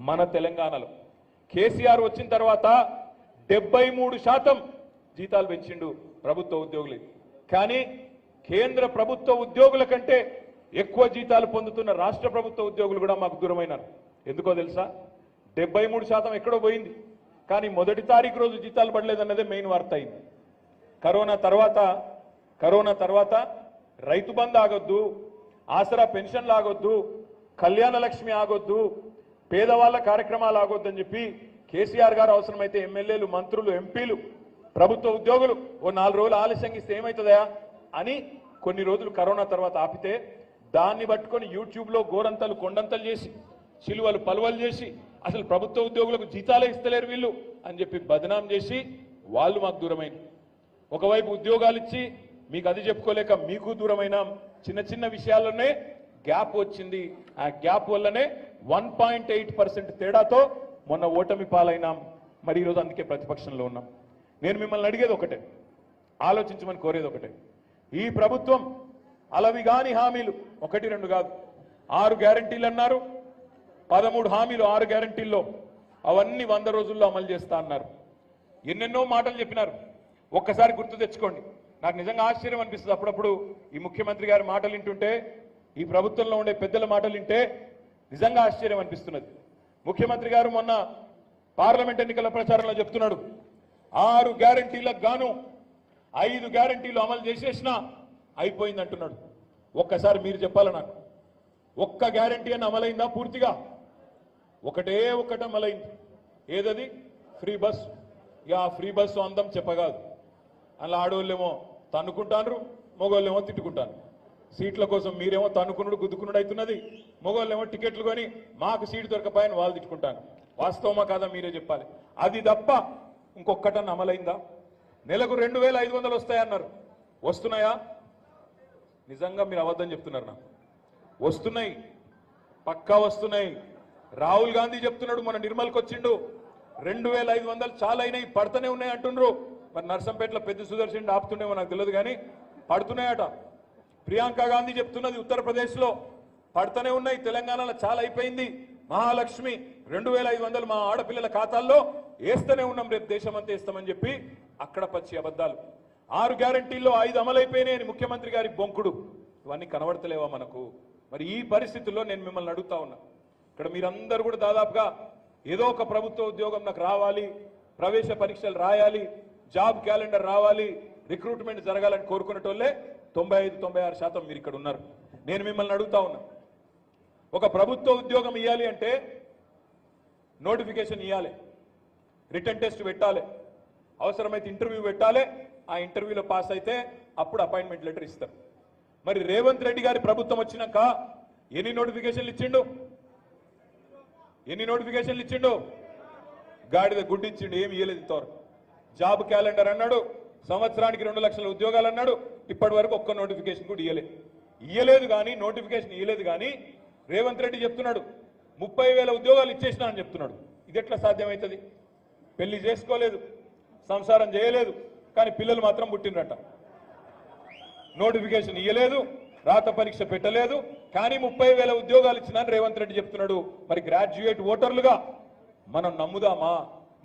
మన తెలంగాణలో కేసీఆర్ వచ్చిన తర్వాత 73% జీతాలు పెంచిండు ప్రభుత్వ ఉద్యోగులు. కానీ కేంద్ర ప్రభుత్వ ఉద్యోగుల కంటే ఎక్కువ జీతాలు పొందుతున్న రాష్ట్ర ప్రభుత్వ ఉద్యోగులు కూడా మాకు దూరమైనారు. ఎందుకో తెలుసా? 73% ఎక్కడో పోయింది, కానీ మొదటి తారీఖు రోజు జీతాలు పడలేదన్నదే మెయిన్ వార్త అయింది. కరోనా తర్వాత రైతు బంధు ఆగొద్దు, ఆసరా పెన్షన్లు ఆగొద్దు, కళ్యాణ లక్ష్మి ఆగొద్దు, పేదవాళ్ల కార్యక్రమాలు ఆగొద్దు అని చెప్పి కేసీఆర్ గారు అవసరమైతే ఎమ్మెల్యేలు, మంత్రులు, ఎంపీలు, ప్రభుత్వ ఉద్యోగులు ఓ 4 రోజులు ఆలస్యంగా ఇస్తే ఏమవుతుందా అని కొన్ని రోజులు కరోనా తర్వాత ఆపితే దాన్ని పట్టుకొని యూట్యూబ్లో గోరంతలు కొండంతలు చేసి, చిలువలు పలువలు చేసి, అసలు ప్రభుత్వ ఉద్యోగులకు జీతాలే ఇస్తలేరు వీళ్ళు అని చెప్పి బదనాం చేసి వాళ్ళు మాకు దూరమైంది. ఒకవైపు ఉద్యోగాలు ఇచ్చి మీకు అది చెప్పుకోలేక మీకు దూరమైన చిన్న చిన్న విషయాల్లోనే గ్యాప్ వచ్చింది. ఆ గ్యాప్ వల్లనే 1.8% తేడాతో మొన్న ఓటమి పాలైనాం. మరి ఈరోజు అందుకే ప్రతిపక్షంలో ఉన్నాం. నేను మిమ్మల్ని అడిగేది ఒకటే, ఆలోచించమని కోరేది ఒకటే. ఈ ప్రభుత్వం అలవి కాని హామీలు 1, 2 కాదు, 6 గ్యారంటీలు అన్నారు. 13 హామీలు 6 గ్యారంటీల్లో అవన్నీ 100 రోజుల్లో అమలు చేస్తా అన్నారు. ఎన్నెన్నో మాటలు చెప్పినారు. ఒక్కసారి గుర్తు తెచ్చుకోండి. నాకు నిజంగా ఆశ్చర్యం అనిపిస్తుంది అప్పుడప్పుడు ఈ ముఖ్యమంత్రి గారి మాటలు వింటుంటే, ఈ ప్రభుత్వంలో ఉండే పెద్దల మాటలు వింటే నిజంగా ఆశ్చర్యం అనిపిస్తున్నది. ముఖ్యమంత్రి గారు మొన్న పార్లమెంట్ ఎన్నికల ప్రచారంలో చెప్తున్నాడు, 6 గ్యారంటీలకు గాను 5 గ్యారంటీలు అమలు చేసేసినా అయిపోయింది అంటున్నాడు. ఒక్కసారి మీరు చెప్పాలి నాకు, ఒక్క గ్యారంటీ అని అమలైందా పూర్తిగా? ఒకటే ఒకటి అమలైంది. ఏదది? Free bus. ఇక ఆ ఫ్రీ బస్సు అందం చెప్పగాదు. అలా ఆడవాళ్ళేమో తన్నుకుంటారు, మగవాళ్ళేమో తిట్టుకుంటారు. సీట్ల కోసం మీరేమో తన్నుకునుడు గుద్దుకునుడు అవుతున్నది, మగవాళ్ళేమో టికెట్లు కొని మాకు సీటు దొరకపోయని వాళ్ళు తిట్టుకుంటాను. వాస్తవమా కాదా మీరే చెప్పాలి. అది తప్ప ఇంకొక్కటన్నా అమలైందా? నెలకు 2500 వస్తాయన్నారు. వస్తున్నాయా? నిజంగా మీరు అబద్ధం చెప్తున్నారు. నాకు వస్తున్నాయి, పక్కా వస్తున్నాయి. రాహుల్ గాంధీ చెప్తున్నాడు, మన నిర్మల్కి వచ్చిండు, 2500 చాలా అయినాయి, పడుతూనే ఉన్నాయి అంటుండ్రు. మరి నర్సంపేటలో పెద్ద సుదర్శన్ ఆపుతుండేమో నాకు తెలియదు, కానీ పడుతున్నాయట. ప్రియాంక గాంధీ చెప్తున్నది, ఉత్తరప్రదేశ్లో పడుతూనే ఉన్నాయి, తెలంగాణలో చాలా అయిపోయింది. మహాలక్ష్మి 2500 మా ఆడపిల్లల ఖాతాల్లో వేస్తూనే ఉన్నాం, రేపు దేశమంతా వేస్తామని చెప్పి అక్కడ పచ్చి అబద్ధాలు. 6 గ్యారంటీల్లో 5 అమలైపోయినాయని ముఖ్యమంత్రి గారి బొంకుడు. ఇవన్నీ కనబడతలేవా మనకు? మరి ఈ పరిస్థితుల్లో నేను మిమ్మల్ని అడుగుతా ఉన్నా, ఇక్కడ మీరందరూ కూడా దాదాపుగా ఏదో ఒక ప్రభుత్వ ఉద్యోగం నాకు రావాలి, ప్రవేశ పరీక్షలు రాయాలి, జాబ్ క్యాలెండర్ రావాలి, రిక్రూట్మెంట్ జరగాలని కోరుకునేటోళ్ళే 95-96% మీరు ఇక్కడ ఉన్నారు. నేను మిమ్మల్ని అడుగుతా ఉన్నా, ఒక ప్రభుత్వ ఉద్యోగం ఇవ్వాలి అంటే నోటిఫికేషన్ ఇవ్వాలి, రిటర్న్ టెస్ట్ పెట్టాలి, అవసరమైతే ఇంటర్వ్యూ పెట్టాలి. ఆ ఇంటర్వ్యూలో పాస్ అయితే అప్పుడు అపాయింట్మెంట్ లెటర్ ఇస్తారు. మరి రేవంత్ రెడ్డి గారి ప్రభుత్వం వచ్చినాక ఎన్ని నోటిఫికేషన్లు ఇచ్చిండు? గాడిద గుడ్డి ఇచ్చిండు, ఏమి ఇవ్వలేదు ఇంతవరకు. జాబ్ క్యాలెండర్ అన్నాడు, సంవత్సరానికి 2 లక్షల ఉద్యోగాలు అన్నాడు, ఇప్పటి వరకు ఒక్క నోటిఫికేషన్ కూడా ఇయ్యలేదు. కానీ నోటిఫికేషన్ ఇయ్యలేదు. కానీ రేవంత్ రెడ్డి చెప్తున్నాడు 30,000 ఉద్యోగాలు ఇచ్చేసినా అని చెప్తున్నాడు. ఇది ఎట్లా సాధ్యమవుతుంది? పెళ్లి చేసుకోలేదు, సంసారం చేయలేదు, కానీ పిల్లలు మాత్రం పుట్టినరట. నోటిఫికేషన్ ఇయ్యలేదు, రాత పరీక్ష పెట్టలేదు, కానీ 30,000 ఉద్యోగాలు ఇచ్చినా రేవంత్ రెడ్డి చెప్తున్నాడు. మరి గ్రాడ్యుయేట్ ఓటర్లుగా మనం నమ్ముదామా?